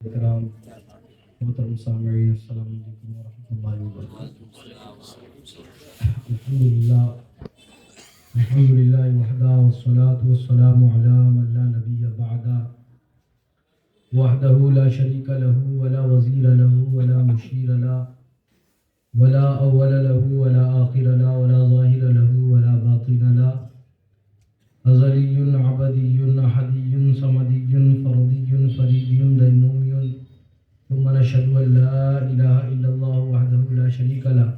کرام محترم سامعین، السلام علیکم ورحمۃ اللہ وبرکاتہ۔ الحمدللہ وحدہ والصلاة والسلام علی من لا نبی بعدہ وحدہ لا شریک لہ ولا وزیر لہ ولا مشیر لہ ولا اول لہ ولا آخر لہ ولا ظاہر لہ ولا باطن لہ، ازلی عبدی احدی صمدی فردی فریدی دیمومی، ثم نشهد أن لا إله إلا الله وحده لا شريك له،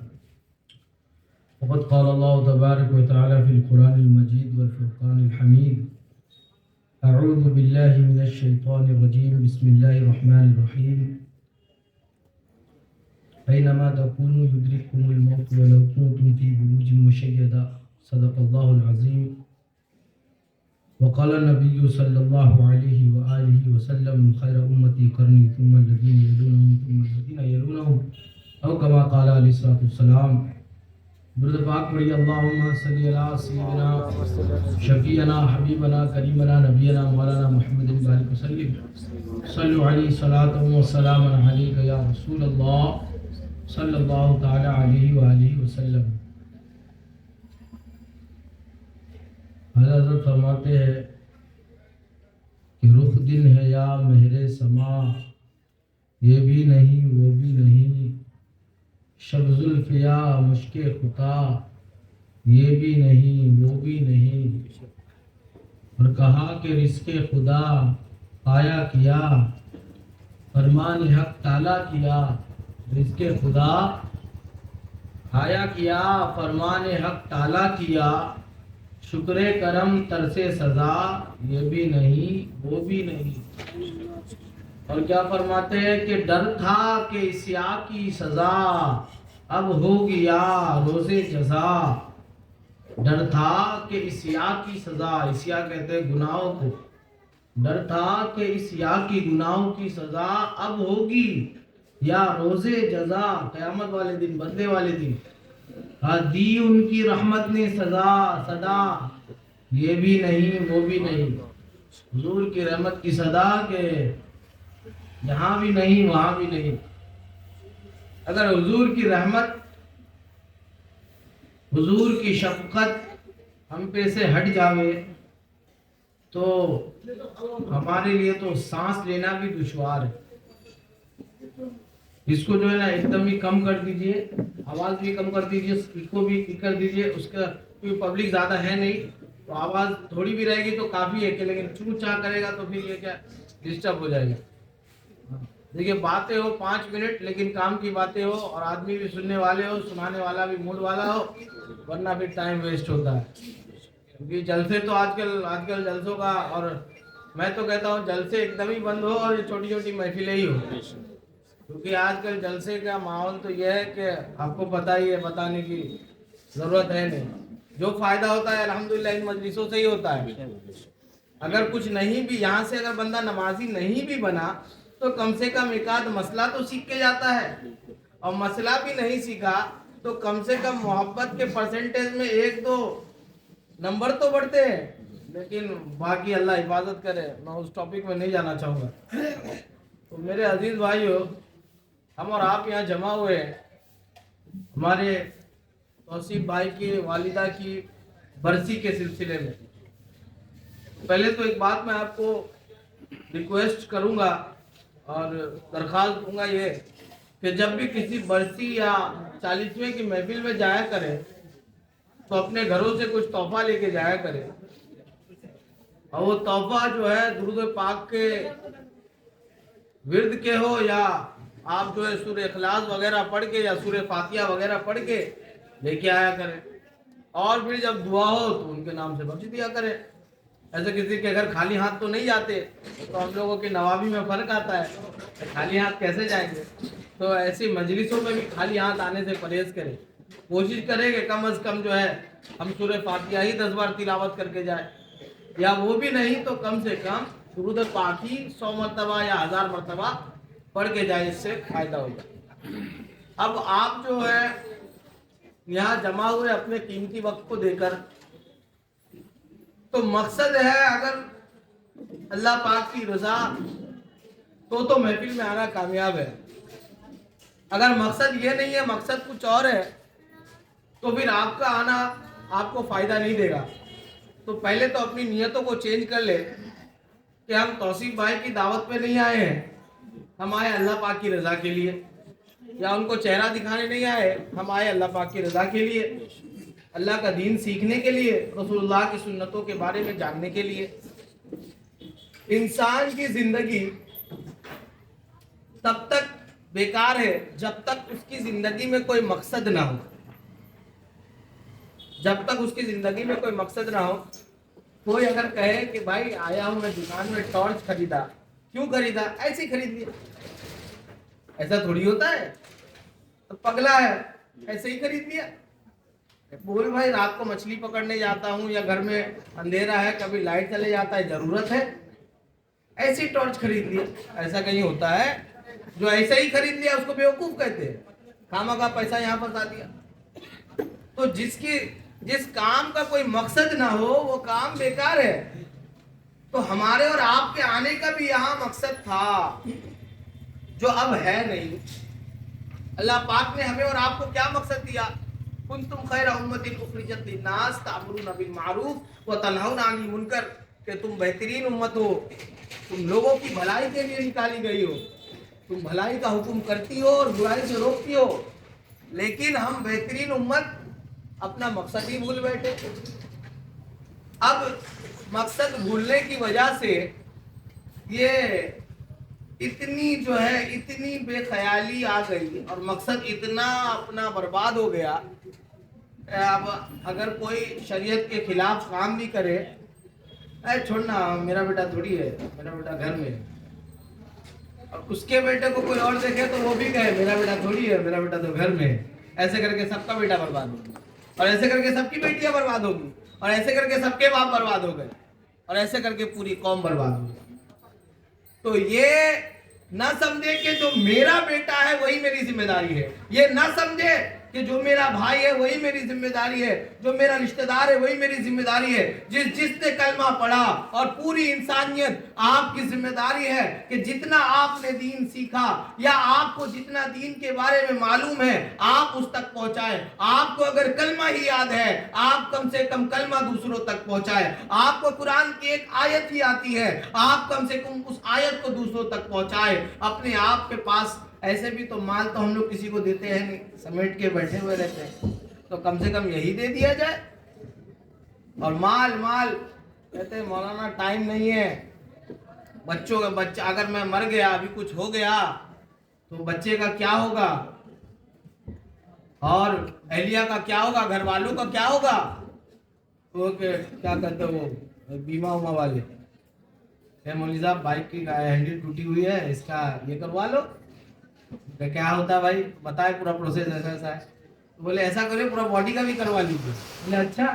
وقد قال الله تبارك وتعالى في القرآن المجيد والفرقان الحميد: أعوذ بالله من الشيطان الرجيم، بسم الله الرحمن الرحيم، أينما تكونوا يدرككم الموت ولو كنتم في بروج مشيدة، صدق الله العظيم. وقال النبي صلى الله عليه وآله وسلم: خير أمتي قرني ثم الذين يلونهم ثم الذين يلونهم، أو كما قال عليه الصلاة والسلام. درود پاک پڑھی: اللہم صلی علی سیدنا شفیعنا حبیبنا کریمنا نبینا مولانا محمد بارک وسلم. صلو علیہ صلاۃ و سلام علیک یا رسول اللہ صلی اللہ تعالی علیہ وآلہ وسلم. حضرت فرماتے ہیں کہ رخ دن ہے یا مہر سما، یہ بھی نہیں وہ بھی نہیں، شب زلف یا مشک خطا، یہ بھی نہیں وہ بھی نہیں. اور کہا کہ رزق خدا آیا کیا، فرمان حق تعالیٰ کیا. رزق خدا آیا کیا، فرمان حق تعالیٰ کیا، شکر کرم ترس سزا، یہ بھی نہیں وہ بھی نہیں. اور کیا فرماتے ہیں کہ ڈر تھا کہ عصیاں کی سزا، اب ہو گیا روز جزا. ڈر تھا کہ عصیاں کی سزا، عصیاں کہتے ہیں گناہوں کو. ڈر تھا کہ عصیاں کی گناہوں کی سزا اب ہوگی یا روز جزا، قیامت والے دن، بدلے والے دن. دی ان کی رحمت نے سزا صدا، یہ بھی نہیں وہ بھی نہیں. حضور کی رحمت کی صدا کہ یہاں بھی نہیں وہاں بھی نہیں. اگر حضور کی رحمت، حضور کی شفقت ہم پہ سے ہٹ جاوے تو ہمارے لیے تو سانس لینا بھی دشوار ہے. اس کو جو ہے نا ایک دم ہی کم کر دیجئے، آواز بھی کم کر دیجئے، اس کو بھی کر دیجئے. اس کا کوئی پبلک زیادہ ہے نہیں تو آواز تھوڑی بھی رہے گی تو کافی ہے کہ، لیکن چوں چاہ کرے گا تو پھر یہ کیا ڈسٹرب ہو جائے گا. دیکھیے باتیں ہو 5 منٹ لیکن کام کی باتیں ہو، اور آدمی بھی سننے والے ہو، سنانے والا بھی موڈ والا ہو، ورنہ پھر ٹائم ویسٹ ہوتا ہے. کیونکہ جلسے تو آج کل جلسوں کا، اور میں تو کہتا ہوں جلسے ایک دم ہی بند ہو اور یہ چھوٹی چھوٹی محفلیں ہی ہو. کیونکہ آج کل جلسے کا ماحول تو یہ ہے کہ آپ کو پتہ ہی ہے، بتانے کی ضرورت ہے نہیں. جو فائدہ ہوتا ہے الحمدللہ ان مجلسوں سے ہی ہوتا ہے. اگر کچھ نہیں بھی، یہاں سے اگر بندہ نمازی نہیں بھی بنا تو کم سے کم ایک آدھ مسئلہ تو سیکھ کے جاتا ہے. اور مسئلہ بھی نہیں سیکھا تو کم سے کم محبت کے پرسنٹیج میں 1-2 نمبر تو بڑھتے ہیں. لیکن باقی اللہ حفاظت کرے، میں اس ٹاپک میں نہیں جانا چاہوں گا. تو میرے عزیز بھائیو، ہم اور آپ یہاں جمع ہوئے ہیں ہمارے توصیف بھائی کی والدہ کی برسی کے سلسلے میں. پہلے تو ایک بات میں آپ کو ریکویسٹ کروں گا اور درخواست دوں گا، یہ کہ جب بھی کسی برسی یا 40ویں کی محفل میں جایا کرے تو اپنے گھروں سے کچھ تحفہ لے کے جایا کرے. اور وہ تحفہ جو ہے درود پاک کے ورد کے ہو، یا آپ جو ہے سورہ اخلاص وغیرہ پڑھ کے یا سورہ فاتحہ وغیرہ پڑھ کے لے کے آیا کریں. اور پھر جب دعا ہو تو ان کے نام سے بخش دیا کریں. ایسے کسی کے گھر خالی ہاتھ تو نہیں جاتے، تو ہم لوگوں کی نوابی میں فرق آتا ہے، خالی ہاتھ کیسے جائیں گے. تو ایسی مجلسوں میں بھی خالی ہاتھ آنے سے پرہیز کریں. کوشش کریں کہ کم از کم جو ہے ہم سورہ فاتحہ ہی 10 بار تلاوت کر کے جائیں، یا وہ بھی نہیں تو کم سے کم درود پاک ہی 100 مرتبہ یا 1000 مرتبہ پڑھ کے جائے، اس سے فائدہ ہوگا. اب آپ جو ہے یہاں جمع ہوئے اپنے قیمتی وقت کو دے کر، تو مقصد ہے اگر اللہ پاک کی رضا तो महफिल में आना कामयाब है। अगर मकसद ये नहीं है, मकसद कुछ और है, तो फिर आपका आना आपको फायदा नहीं देगा। तो पहले तो अपनी नियतों को चेंज कर ले कि हम तौसीफ भाई की दावत पे नहीं आए हैं, हम आए अल्लाह पाक की रजा के लिए, या उनको चेहरा दिखाने नहीं आए, हम आए अल्लाह पाक की रजा के लिए, अल्लाह का दीन सीखने के लिए, रसूलुल्लाह की सुन्नतों के बारे में जानने के लिए। इंसान की जिंदगी तब तक बेकार है जब तक उसकी जिंदगी में कोई मकसद ना हो। जब तक उसकी जिंदगी में कोई मकसद ना हो। कोई अगर कहे कि भाई आया हूं मैं दुकान में टॉर्च खरीदा, क्यों खरीदा? ऐसे ही खरीद लिया। ऐसा थोड़ी होता है, तो पगला है, ऐसे ही खरीद लिया। बोल भाई रात को मछली पकड़ने जाता हूँ, या घर में अंधेरा है, कभी लाइट चले जाता है, जरूरत है, ऐसी टॉर्च खरीद लिया। ऐसा कहीं होता है? जो ऐसे ही खरीद लिया उसको बेवकूफ कहते हैं, खामा का पैसा यहाँ फंसा दिया। तो जिस काम का कोई मकसद ना हो वो काम बेकार है। तो हमारे और आपके आने का भी यहाँ मकसद था, जो अब है नहीं। अल्लाह पाक ने हमें और आपको क्या मकसद दिया? कुंतुम खैरा उम्मतिन उखरिजत लिन्नास तामुरूना बिल मारूफ व तनहौना अनिल मुनकर, कि तुम बेहतरीन उम्मत हो, तुम लोगों की भलाई के लिए निकाली गई हो, तुम भलाई का हुक्म करती हो और बुराई से रोकती हो। लेकिन हम बेहतरीन उम्मत अपना मकसद ही भूल बैठे। अब मकसद भूलने की वजह से ये इतनी जो है इतनी बेख्याली आ गई और मकसद इतना अपना बर्बाद हो गया। अब अगर कोई शरीयत के खिलाफ काम भी करे, अरे छोड़ना मेरा बेटा थोड़ी है, मेरा बेटा घर में है, और उसके बेटे को कोई और देखे तो वो भी कहे मेरा बेटा थोड़ी है, मेरा बेटा तो घर में है। ऐसे करके सबका बेटा बर्बाद होगा, और ऐसे करके सबकी बेटियां बर्बाद होगी, और ऐसे करके सबके बाप बर्बाद हो गए, और ऐसे करके पूरी कौम बर्बाद हो गई। तो ये ना समझे कि जो मेरा बेटा है वही मेरी जिम्मेदारी है, ये ना समझे कि जो मेरा भाई है वही मेरी जिम्मेदारी है, जो मेरा रिश्तेदार है वही मेरी जिम्मेदारी है। जिसने कलमा पढ़ा, और पूरी इंसानियत आपकी जिम्मेदारी है कि जितना आपने दीन सीखा या आपको जितना दीन के बारे में मालूम है आप उस तक पहुंचाएं। आपको अगर कलमा ही याद है, आप कम से कम कलमा दूसरों तक पहुंचाएं। आपको कुरान की एक आयत ही आती है, आप कम से कम उस आयत को दूसरों तक पहुंचाएं। अपने आप के पास ऐसे भी तो माल तो हम लोग किसी को देते हैं नहीं, समेट के बैठे हुए रहते हैं, तो कम से कम यही दे दिया जाए। और माल कहते हैं मौलाना टाइम नहीं है, बच्चा अगर मैं मर गया, अभी कुछ हो गया तो बच्चे का क्या होगा, और अहलिया का क्या होगा, घर वालों का क्या होगा। तो क्या कहते वो बीमा उमा वाले, मौलवी साहब बाइक की हैंडल टूटी हुई है, इसका ये करवा लो। क्या होता है भाई, बताए पूरा प्रोसेस ऐसा ऐसा है। तो बोले ऐसा करो पूरा बॉडी का भी करवा लीजिए। बोले अच्छा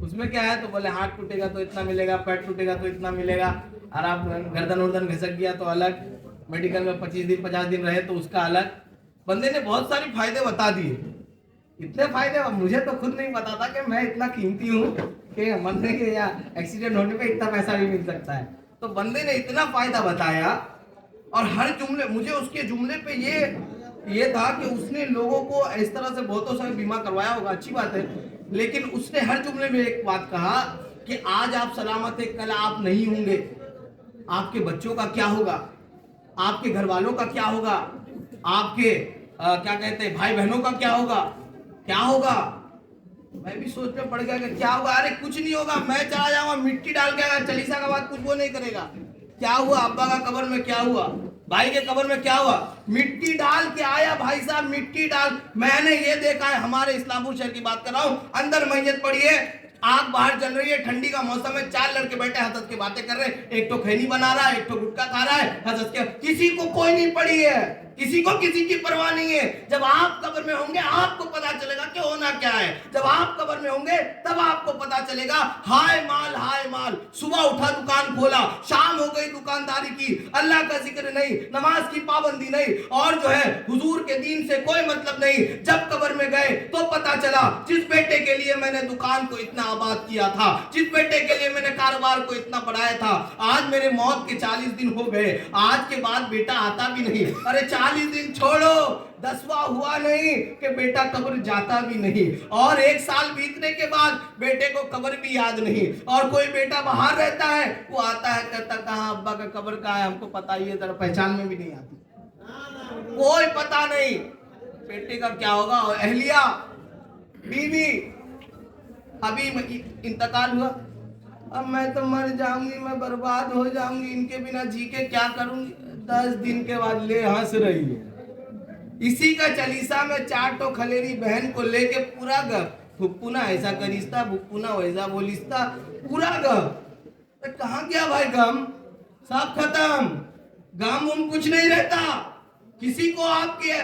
उसमें क्या है? तो बोले हाथ टूटेगा तो इतना मिलेगा, पैर टूटेगा तो इतना मिलेगा, और आप गर्दन वर्दन घिसक गया तो अलग, मेडिकल में 25 दिन 50 दिन रहे तो उसका अलग। बंदे ने बहुत सारे फायदे बता दिए, इतने फायदे मुझे तो खुद नहीं पता था कि मैं इतना कीमती हूँ कि मरने के या एक्सीडेंट होने पे इतना पैसा भी मिल सकता है। तो बंदे ने इतना फायदा बताया, और हर जुमले मुझे उसके जुमले पे ये था कि उसने लोगों को इस तरह से बहुतों से बीमा करवाया होगा, अच्छी बात है, लेकिन उसने हर जुमले में एक बात कहा कि आज आप सलामत है, कल आप नहीं होंगे, आपके बच्चों का क्या होगा, आपके घर वालों का क्या होगा, आपके क्या कहते हैं भाई बहनों का क्या होगा। मैं भी सोच में पड़ गया कि क्या होगा। अरे कुछ नहीं होगा, मैं चला जाऊंगा मिट्टी डाल के आया, चालीसा का बाद कुछ वो नहीं करेगा। क्या हुआ? अब्बा का कब्र में क्या हुआ, भाई के कब्र में क्या हुआ? मिट्टी डाल के आया भाई साहब, मिट्टी डाल। मैंने ये देखा है, हमारे इस्लामपुर शहर की बात कर रहा हूँ, अंदर मैयत पड़ी है, आग बाहर चल रही है, ठंडी का मौसम है, 4 लड़के बैठे हंस के बातें कर रहे हैं, एक तो खैनी बना रहा है, एक तो गुटखा खा रहा है, हंस के, किसी को कोई नहीं पड़ी है। किसी को किसी की परवाह नहीं है। जब आप कब्र में होंगे आपको पता चलेगा कि होना क्या है। जब आप कब्र में होंगे तब आपको पता चलेगा हाय माल हाय माल। सुबह उठा दुकान खोला, शाम हो गई दुकानदारी की, अल्लाह का जिक्र नहीं, नमाज की पाबंदी नहीं, और जो है हुजूर के दीन से कोई मतलब नहीं। जब कब्र में गए तो पता चला जिस बेटे के लिए मैंने दुकान को इतना आबाद किया था, जिस बेटे के लिए मैंने कारोबार को इतना बढ़ाया था, आज मेरे मौत के 40 दिन हो गए, आज के बाद बेटा आता भी नहीं। अरे 40 दिन छोड़ो, 10वां हुआ नहीं कि बेटा कब्र जाता भी नहीं, और 1 साल बीतने के बाद बेटे को कब्र भी याद नहीं। और कोई बेटा बाहर रहता है, वो आता है कहता कहाँ अब्बा का कब्र कहाँ है, हमको पता ही है, जरा पहचान में भी नहीं आती, कोई पता नहीं बेटे का क्या होगा। और अहलिया बीवी अभी इंतकाल हुआ, अब मैं तो मर जाऊंगी, मैं बर्बाद हो जाऊंगी, इनके बिना जी के क्या करूंगी। 10 दिन के बाद ले हंस रही है। इसी का चालीसा में 4 तो खलेरी बहन को लेके पूरा फुप्पुना ऐसा करिश्ता, फुप्पुना वैसा बोलिस्ता, पूरा कहाँ गया भाई गम, सब खत्म, गम उम कुछ नहीं रहता। किसी को आपके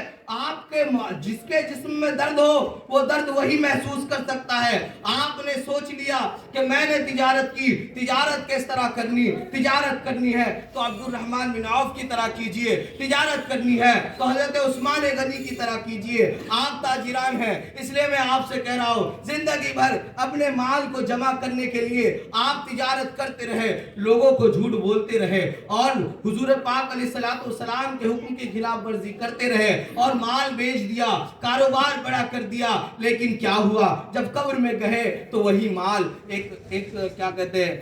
जिसके जिस्म में दर्द हो वो दर्द वही महसूस कर सकता है। आपने सोच लिया कि मैंने तिजारत की, तिजारत किस तरह करनी, तिजारत करनी है तो अब्दुल रहमान बिन औफ की तरह कीजिए, तिजारत करनी है तो हजरत उस्मान गनी की तरह कीजिए। आप ताजिरान हैं, इसलिए मैं आपसे कह रहा हूँ जिंदगी भर अपने माल को जमा करने के लिए आप तिजारत करते रहे, लोगों को झूठ बोलते रहे और हुजूर पाक अलैहिस्सलाम के हुक्म की खिलाफ वर्जी करते रहे और माल बेच दिया, कारोबार बड़ा कर दिया। लेकिन क्या हुआ, जब कब्र में गए तो वही माल एक क्या कहते हैं,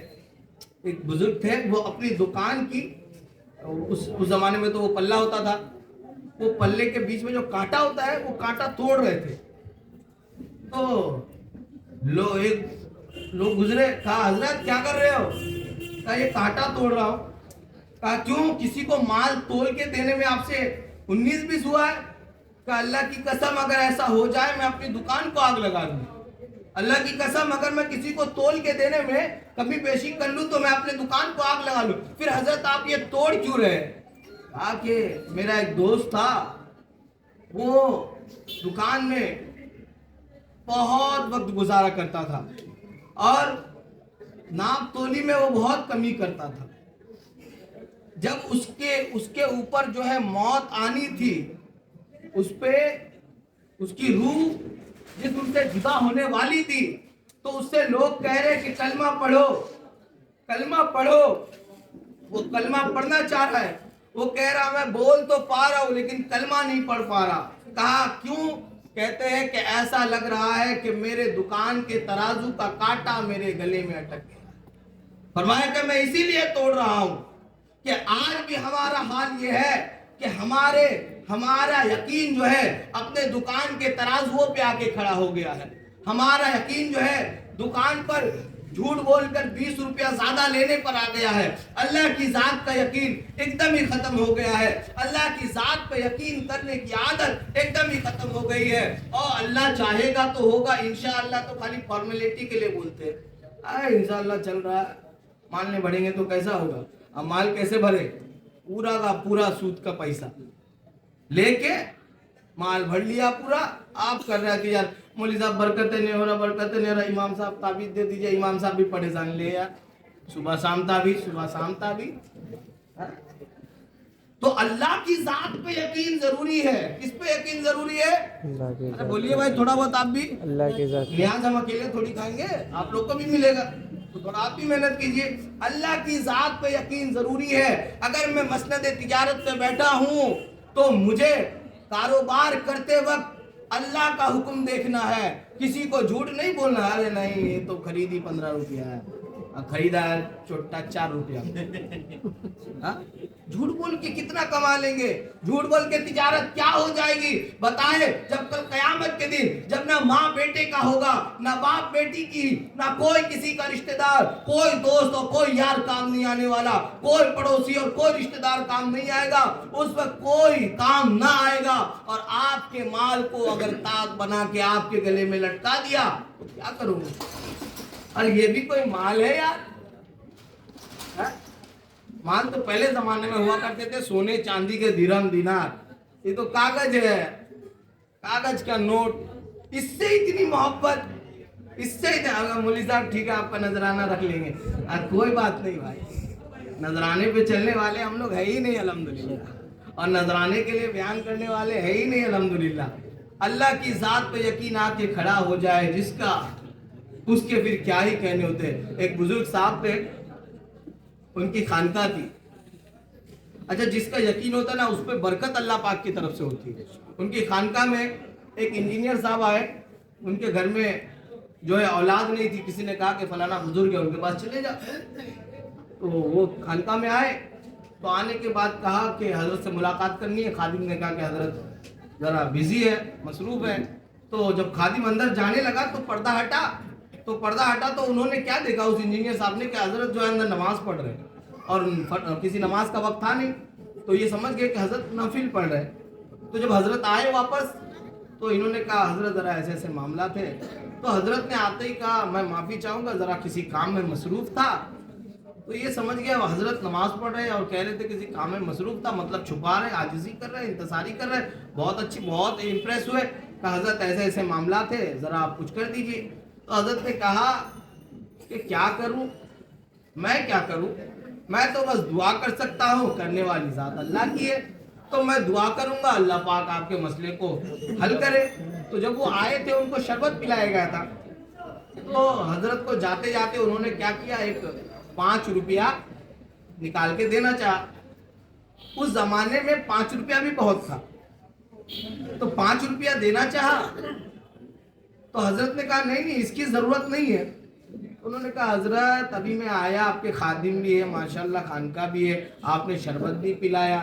एक बुजुर्ग थे, वो अपनी दुकान की उस जमाने में तो वो पल्ला होता था, वो पल्ले के बीच में जो कांटा होता है वो कांटा तोड़ रहे थे। तो लोग गुजरे, कहा हजरत क्या कर रहे हो, कहा ये कांटा तोड़ रहा हूं। कहा क्यों, किसी को माल तोल के देने में आपसे 19-20 हुआ है। कहा अल्लाह की कसम अगर ऐसा हो जाए मैं अपनी दुकान को आग लगा दूं, अल्लाह की कसम अगर मैं किसी को तोल के देने में कभी पेशी कर लूं तो मैं अपने दुकान को आग लगा लूं। फिर हजरत आप ये तोड़ क्यों रहे। कहा कि मेरा एक दोस्त था, वो दुकान में बहुत वक्त गुजारा करता था और नाप तोली में वो बहुत कमी करता था। जब उसके ऊपर जो है मौत आनी थी, उस पे उसकी रूह जिस्म से जुदा होने वाली थी, तो उससे लोग कह रहे कि कलमा पढ़ो, कलमा पढ़ो। वो कलमा पढ़ना चाह रहा है, वो कह रहा मैं बोल तो पा रहा हूं लेकिन कलमा नहीं पढ़ पा रहा। कहा क्यों, कहते हैं कि ऐसा लग रहा है कि मेरे दुकान के तराजू का कांटा मेरे गले में अटक गया। फरमाया कि मैं इसीलिए तोड़ रहा हूं कि आज भी हमारा हाल ये है कि हमारा यकीन जो है अपने दुकान के तराजुओं पे आके खड़ा हो गया है। हमारा यकीन जो है दुकान पर झूठ बोलकर 20 रुपया ज्यादा लेने पर आ गया है। अल्लाह की जात का यकीन एकदम ही खत्म हो गया है। अल्लाह की जात पे यकीन करने की आदत एकदम ही खत्म हो गई है। और अल्लाह चाहेगा तो होगा, इंशाअल्लाह तो खाली फॉर्मेलिटी के लिए बोलते हैं। इंशाअल्लाह चल रहा है, माल नहीं बढ़ेंगे तो कैसा होगा। अब माल कैसे भरे, पूरा का पूरा सूद का पैसा लेके माल भर लिया पूरा। आप कर रहे हैं कि यार मौलवी साहब बरकतें नहीं हो रहा, बरकतें नहीं हो रहा, इमाम साहब ताबीज दे दीजिए। इमाम साहब भी परेशान ले यार, सुबह शाम ताबीज, सुबह शाम ताबीज। तो अल्लाह की जात पे यकीन जरूरी है। किस पे यकीन जरूरी है, अरे बोलिए भाई थोड़ा बहुत आप भी। अल्लाह की जात, लिहाज हम अकेले थोड़ी खाएंगे, आप लोग को भी मिलेगा, तो थोड़ा आप भी मेहनत कीजिए। अल्लाह की जात पे यकीन जरूरी है। अगर मैं मसनद तिजारत पे बैठा हूँ तो मुझे कारोबार करते वक्त अल्लाह का हुक्म देखना है, किसी को झूठ नहीं बोलना। अरे नहीं ये तो खरीदी 15 रुपया है, खरीदा है छोटा 4 रुपया। झूठ बोल के कितना कमा लेंगे, झूठ बोल के तिजारत क्या हो जाएगी बताएं। जब कल कयामत के दिन जब ना माँ बेटे का होगा, ना बाप बेटी की, ना कोई किसी का रिश्तेदार, कोई दोस्त और कोई यार काम नहीं आने वाला, कोई पड़ोसी और कोई रिश्तेदार काम नहीं आएगा, उस वक्त कोई काम ना आएगा। और आपके माल को अगर ताक बना के आपके गले में लटका दिया तो क्या करोगे। और ये भी कोई माल है यार, माल तो पहले जमाने में हुआ करते थे, सोने चांदी के दिरहम दिनार, ये तो कागज है, कागज का नोट, इससे इतनी मोहब्बत, इससे इतना। मौलवी साहब ठीक है आपका नजराना रख लेंगे, कोई बात नहीं भाई, नजराने पे चलने वाले हम लोग है ही नहीं अल्हम्दुलिल्लाह, और नजराने के लिए बयान करने वाले है ही नहीं अल्हम्दुलिल्लाह। अल्लाह की जात पे यकीन आके खड़ा हो जाए जिसका, उसके फिर क्या ही कहने होते। एक बुजुर्ग साहब थे, उनकी खानका थी। अच्छा, जिसका यकीन होता ना उस पर बरकत अल्लाह पाक की तरफ से होती है। उनकी खानका में एक इंजीनियर साहब आए, उनके घर में जो है औलाद नहीं थी, किसी ने कहा कि फलाना बुजुर्ग है उनके पास चले जा। तो वो खानका में आए, तो आने के बाद कहा कि हजरत से मुलाकात करनी है। खादिम ने कहा कि हजरत जरा बिजी है, मसरूफ है। तो जब खादिम अंदर जाने लगा तो पर्दा हटा, तो उन्होंने क्या देखा उस इंजीनियर साहब ने कि हजरत जो है अंदर नमाज पढ़ रहे हैं, और किसी नमाज का वक्त था नहीं, तो ये समझ गए कि हजरत नफिल पढ़ रहे हैं। तो जब हजरत आए वापस, तो इन्होंने कहा हजरत ज़रा ऐसे ऐसे मामला थे। तो हजरत ने आते ही कहा मैं माफ़ी चाहूँगा, ज़रा किसी काम में मसरूफ़ था। तो ये समझ गया हजरत नमाज पढ़ रहे हैं और कह रहे थे किसी काम में मसरूफ़ था, मतलब छुपा रहे, आजिज़ी कर रहे, इंतसारी कर रहे। बहुत अच्छी, बहुत इम्प्रेस हुए। कहा हजरत ऐसे ऐसे मामला थे, ज़रा आप कुछ कर दीजिए। तो हजरत ने कहा कि क्या करूँ, मैं क्या करूँ, मैं तो बस दुआ कर सकता हूँ, करने वाली ज़ात अल्लाह की है। तो मैं दुआ करूंगा अल्लाह पाक आपके मसले को हल करे। तो जब वो आए थे उनको शरबत पिलाया गया था, तो हजरत को जाते जाते उन्होंने क्या किया, एक 5 रुपया निकाल के देना चाहा। उस जमाने में 5 रुपया भी बहुत था, तो 5 रुपया देना चाहा। तो हजरत ने कहा नहीं नहीं इसकी जरूरत नहीं है। उन्होंने कहा हजरत अभी मैं आया, आपके खादिम भी है माशाल्लाह, खानका भी है, आपने शरबत भी पिलाया,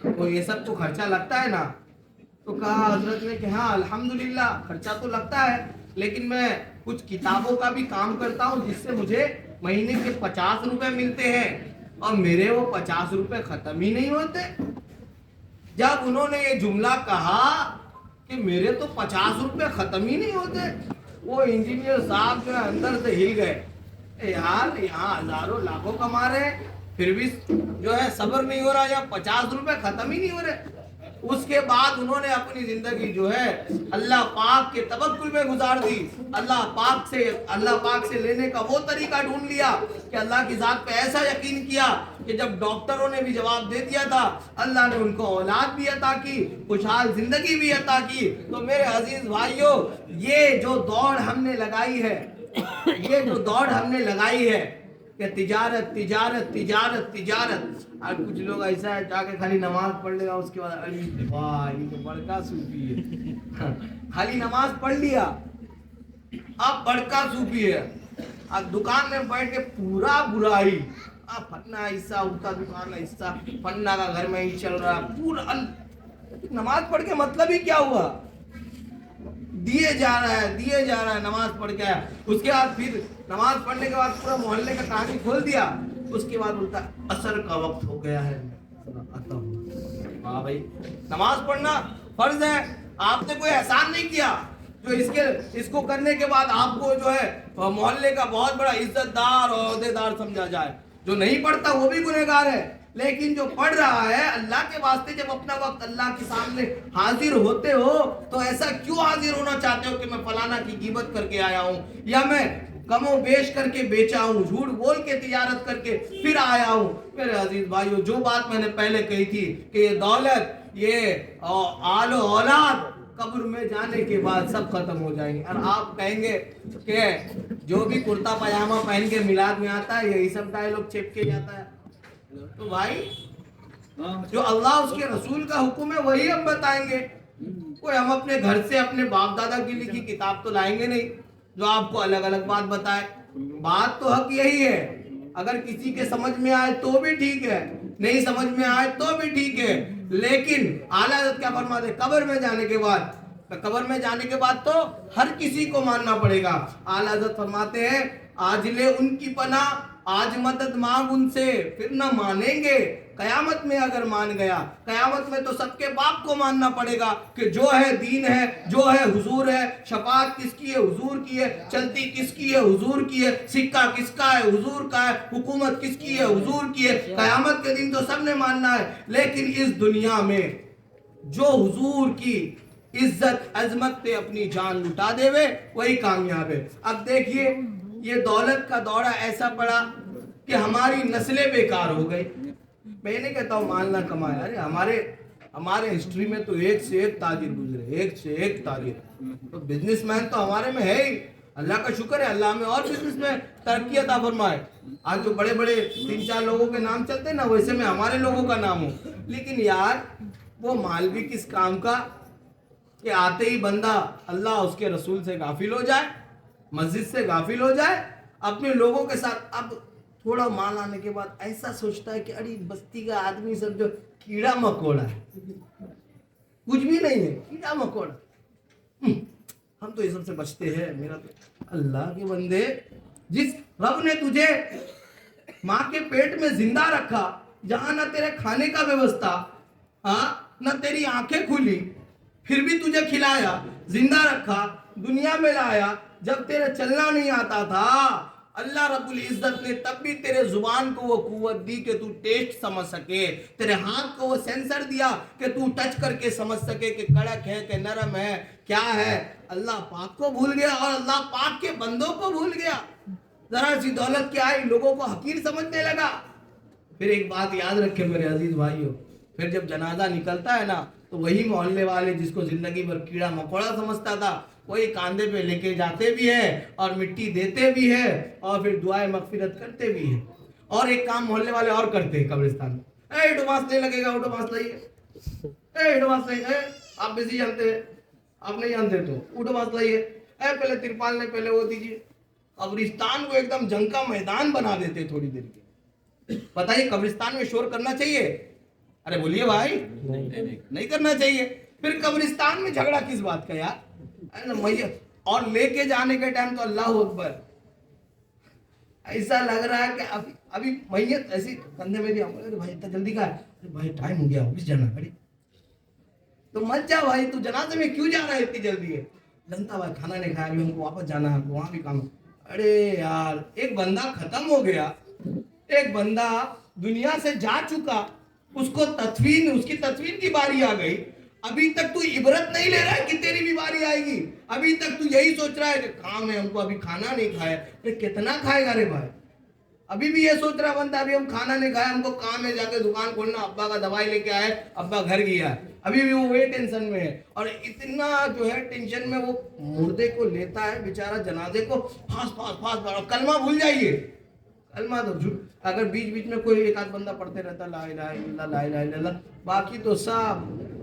तो ये सब तो खर्चा लगता है ना। तो कहा हजरत ने कि हाँ अल्हम्दुलिल्लाह खर्चा तो लगता है, लेकिन मैं कुछ किताबों का भी काम करता हूँ जिससे मुझे महीने के 50 रुपए मिलते हैं, और मेरे वो 50 रुपए खत्म ही नहीं होते। जब उन्होंने ये जुमला कहा कि मेरे तो 50 रुपए खत्म ही नहीं होते, वो इंजीनियर साहब जो है अंदर से हिल गए। यार यहाँ हजारों लाखों कमा रहे हैं, फिर भी जो है सब्र नहीं हो रहा, यहाँ 50 रुपए खत्म ही नहीं हो रहे। उसके बाद उन्होंने अपनी जिंदगी जो है अल्लाह पाक के तवक्कुल में गुजार दी। अल्लाह पाक से लेने का वो तरीका ढूंढ लिया कि अल्लाह की जात पे ऐसा यकीन किया कि जब डॉक्टरों ने भी जवाब दे दिया था, अल्लाह ने उनको औलाद भी अता की, खुशहाल जिंदगी भी अता की। तो मेरे अजीज भाइयों, ये जो दौड़ हमने लगाई है कि तिजारत तिजारत तिजारत तिजारत, और कुछ लोग ऐसा है जाके खाली नमाज पढ़ लेगा, उसके बाद अरे वाह ये तो बड़का सूफी है। खाली नमाज पढ़ लिया, अब बड़का सूफी है। अब दुकान में बैठ के पूरा बुराई, अब फन्ना ऐसा, उसका दुकान ऐसा, फन्ना का घर में ही चल रहा पूरा। नमाज पढ़ के मतलब ही क्या हुआ, दिए जा रहा है नमाज पढ़ के आया। उसके बाद फिर नमाज पढ़ने के बाद पूरा मोहल्ले का कहानी खोल दिया। उसके बाद बोलता असर का वक्त हो गया है, हाँ भाई नमाज पढ़ना फर्ज है, आपने कोई एहसान नहीं किया जो इसको करने के बाद आपको जो है मोहल्ले का बहुत बड़ा इज्जतदार और ओहदेदार समझा जाए। जो नहीं पढ़ता वो भी गुनहगार है, लेकिन जो पढ़ रहा है अल्लाह के वास्ते, जब अपना वक्त अल्लाह के सामने हाजिर होते हो तो ऐसा क्यों हाजिर होना चाहते हो कि मैं फलाना की गिबत करके आया हूँ, या मैं कमो बेच करके बेचा हूँ, झूठ बोल के तिजारत करके फिर आया हूँ। मेरे अजीज भाइयों, जो बात मैंने पहले कही थी कि ये दौलत, ये आलो औलाद कब्र में जाने के बाद सब खत्म हो जाएंगे। और आप कहेंगे कि जो भी कुर्ता पजामा पहन के मिलाद में आता है यही सब डायलॉग चिपके जाता है। तो भाई जो अल्लाह उसके रसूल का हुक्म है वही हम बताएंगे। कोई हम अपने घर से अपने बाप दादा की लिखी किताब तो लाएंगे नहीं जो आपको अलग अलग बात बताए। बात तो हक यही है, अगर किसी के समझ में आए तो भी ठीक है, नहीं समझ में आए तो भी ठीक है, लेकिन आला हज़रत क्या फरमाते, कब्र में जाने के बाद तो हर किसी को मानना पड़ेगा। आला हज़रत फरमाते हैं आज ले उनकी पनाह, आज मदद मांग उनसे, फिर न मानेंगे कयामत में अगर मान गया। कयामत में तो सबके बाप को मानना पड़ेगा कि जो है दीन है, जो है हुजूर है, शफाअत किसकी है, हुजूर की है, चलती किसकी है, हुजूर की है, सिक्का किसका है, हुजूर का है, हुकूमत किसकी है, हुजूर की है। कयामत के दिन तो सबने मानना है, लेकिन इस दुनिया में जो हुजूर की इज्जत अजमत पे अपनी जान लुटा देवे वही कामयाब है। अब देखिए ये दौलत का दौरा ऐसा पड़ा कि हमारी नस्लें बेकार हो गई। मैं नहीं कहता हूँ माल ना कमाए, अरे हमारे हिस्ट्री में तो एक से एक ताजिर गुजरे, एक से एक ताजिर। तो बिजनेसमैन तो हमारे में है ही। अल्लाह का शुक्र है, अल्लाह में और बिजनेस में तरक्की अता फरमाए। आज जो बड़े बड़े 3-4 लोगों के नाम चलते हैं ना, वैसे में हमारे लोगों का नाम हो। लेकिन यार वो माल भी किस काम का कि आते ही बंदा अल्लाह उसके रसूल से गाफिल हो जाए, मस्जिद से गाफिल हो जाए, अपने लोगों के साथ। अब थोड़ा माल आने के बाद ऐसा सोचता है कि अरे बस्ती का आदमी सब जो कीड़ा मकोड़ा है, कुछ भी नहीं है, कीड़ा मकोड़ा, हम तो ये सबसे बचते हैं। मेरा तो अल्लाह के बंदे, जिस रब ने तुझे माँ के पेट में जिंदा रखा, जहां ना तेरे खाने का व्यवस्था, हाँ ना तेरी आंखें खुली, फिर भी तुझे खिलाया, जिंदा रखा, दुनिया में लाया। जब तेरे चलना नहीं आता था, अल्लाह रब्बुल इज्जत ने तब भी तेरे जुबान को वो कुव्वत दी कि तू टेस्ट समझ सके, तेरे हाथ को वो सेंसर दिया कि तू टच करके समझ सके कि कड़क है कि नरम है, क्या है। अल्लाह पाक को भूल गया और अल्लाह पाक के बंदों को भूल गया। जरा सी दौलत क्या आई, लोगों को हकीर समझने लगा। फिर एक बात याद रखे मेरे अजीज भाइयों, फिर जब जनाजा निकलता है ना, तो वही मोहल्ले वाले जिसको जिंदगी भर कीड़ा मकोड़ा समझता था, वही कांधे पे लेके जाते भी है और मिट्टी देते भी है और फिर दुआएं मगफिरत करते भी है। और एक काम मोहल्ले वाले और करते हैं कब्रिस्तान में, ए डुबास नहीं लगेगा, वो डुबास लाइए, ए डुबास लाइए, आप बिजी जानते हैं, आप नहीं जानते तो डुबास लाइए, पहले तिरपाल ने पहले वो दीजिए। कब्रिस्तान को एकदम जंग का मैदान बना देते थोड़ी देर के। बताइए कब्रिस्तान में शोर करना चाहिए? अरे बोलिए भाई, नहीं करना चाहिए। फिर कब्रिस्तान में झगड़ा किस बात का यार, मैयत और लेके जाने के टाइम तो अल्लाह अकबर, ऐसा लग रहा है कि अभी मैयत ऐसी कंधे में दिया, अरे भाई इतना जल्दी का है, अरे भाई टाइम हो गया ऑफिस जाना, अरे तो मत जा भाई, तू जनाजे में क्यों जा रहा है इतनी जल्दी है? जनता भाई खाना नहीं खाया, अभी हमको वापस जाना है, हमको वहां भी काम। अरे यार एक बंदा खत्म हो गया, एक बंदा दुनिया से जा चुका, उसकी तदफीन की बारी आ गई। अभी तक तू इबरत नहीं ले रहा है कि तेरी भी बारी आएगी। अभी तक तू यही सोच रहा है कि काम है, हमको अभी खाना नहीं खाया। कितना खाएगा रे भाई? अभी भी ये सोच रहा बंदा, अभी हम खाना नहीं खाया, हमको काम है, जाके दुकान खोलना, अब्बा का दवाई लेके आए, अब्बा घर गया है। अभी भी वो वही टेंशन में है। और इतना जो है टेंशन में वो मुर्दे को लेता है बेचारा, जनाजे को फास फास फास। कलमा भूल जाइए, कलमा तो झूठ, अगर बीच बीच में कोई एक आध बंदा पढ़ते रहता ला इलाहा इल्लल्लाह ला इलाहा इल्लल्लाह, बाकी तो सब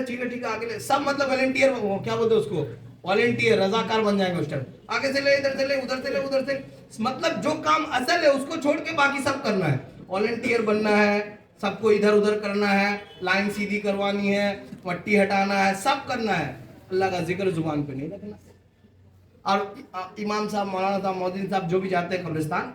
ठीक है आगे सब, मतलब वॉलेंटियर, क्या बोलते हैं उसको, वॉलेंटियर, रजाकार बन जाएंगे उस टाइम। आगे से ले, इधर से ले, उधर से ले, उधर से, मतलब जो काम असल है उसको छोड़ के बाकी सब करना है। वॉलेंटियर बनना है, सबको इधर उधर करना है, लाइन सीधी करवानी है, मट्टी हटाना है, सब करना है। अल्लाह का जिक्र जुबान पे नहीं रखना। और इमाम साहब, मौलाना साहब, मौलवी साहब जो भी जाते हैं कब्रिस्तान,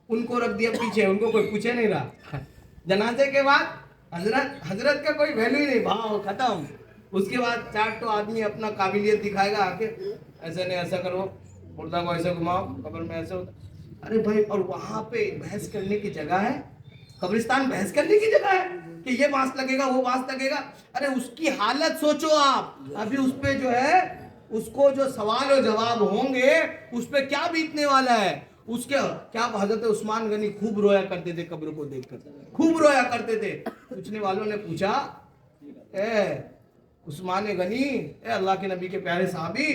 उनको रख दिया पीछे, उनको कोई पूछे नहीं रहा। जनाजे के बाद हजरत का कोई वैल्यू ही नहीं, भाव खत्म। उसके बाद 4 आदमी अपना काबिलियत दिखाएगा आके, ऐसे नहीं ऐसा करो, मुर्दा को ऐसे घुमाओ, कब्र में ऐसे होता। अरे भाई, और वहां पे बहस करने की जगह है, कब्रिस्तान बहस करने की जगह है कि ये बांस लगेगा, वो बांस लगेगा। अरे उसकी हालत सोचो आप, अभी उस पे जो है, उसको जो सवाल और जवाब होंगे, उस पे क्या बीतने वाला है। उसके क्या हजरत उस्मान गनी खूब रोया करते थे, कब्र को देखकर खूब रोया करते थे। पूछने वालों ने पूछा, उस्मान गनी, अल्लाह के नबी के प्यारे साहबी,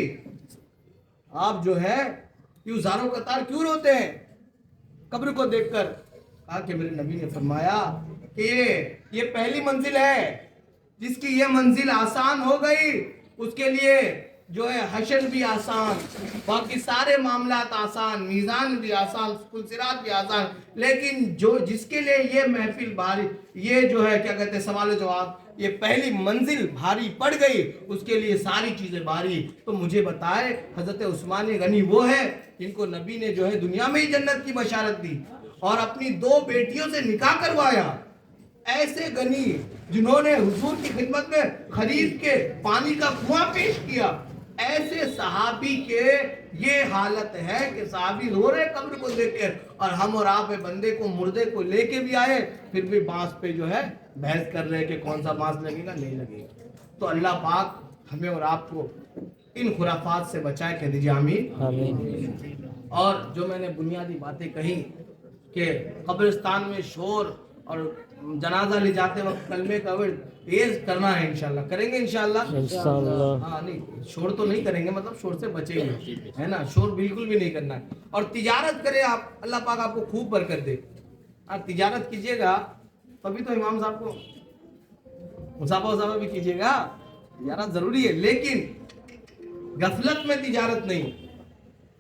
आप जो है क्यों ज़ारो कतार क्यों रोते हैं कब्र को देखकर? कहा कि मेरे नबी ने फरमाया कि ये पहली मंजिल है, जिसकी ये मंजिल आसान हो गई उसके लिए जो है हशर भी आसान, बाकी सारे मामलात आसान, मीज़ान भी आसान, सिरात भी आसान। लेकिन जो जिसके लिए ये महफिल भारी, ये जो है क्या कहते हैं सवाल जवाब, ये पहली मंजिल भारी पड़ गई, उसके लिए सारी चीजें भारी। तो मुझे बताए हजरत उस्मान गनी वो है जिनको नबी ने जो है दुनिया में ही जन्नत की बशारत दी और अपनी 2 बेटियों से निकाह करवाया। ऐसे गनी जिन्होंने हुजूर की खिदमत में खरीद के पानी का कुआं पेश किया, ऐसे सहाबी के ये हालत है कि सहाबी रो रहे कब्र को देखकर, और हम और आप बंदे को, मुर्दे को लेके भी आए, फिर भी बांस पे जो है बहस कर रहे हैं कि कौन सा मास्क लगेगा, नहीं लगेगा। तो अल्लाह पाक हमें और आपको इन खुराफात से बचाए, कह दीजिए आमीन। आमीन। और जो मैंने बुनियादी बातें कही कि कब्रिस्तान में शोर और जनाजा ले जाते वक्त कलमे का वर्ड तेज करना है, इंशाल्लाह करेंगे इंशाल्लाह। इंशाअल्लाह। हाँ नहीं, शोर तो नहीं करेंगे, मतलब शोर से बचेंगे, है ना, शोर बिल्कुल भी नहीं करना है। और तिजारत करें आप, अल्लाह पाक आपको खूब बरकत दे। आप तिजारत कीजिएगा तभी तो इमाम साहब को मुसाफा भी कीजिएगा, तिजारत जरूरी है, लेकिन गफलत में तिजारत नहीं।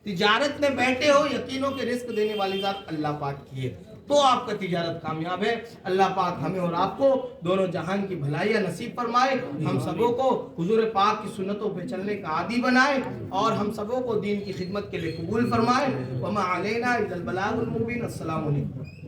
तिजारत में बैठे हो, यकीनों के रिस्क देने वाली जात अल्लाह पाक की है, तो आपका तिजारत कामयाब है। अल्लाह पाक हमें और आपको दोनों जहान की भलाइयाँ नसीब फरमाए, हम सबों को हुजूर पाक की सुन्नतों पे चलने का आदी बनाए और हम सबों को दीन की खिदमत के लिए कबूल फरमाए। वमा अलैना इल्लल बलागुल मुबीन। अस्सलामु अलैकुम।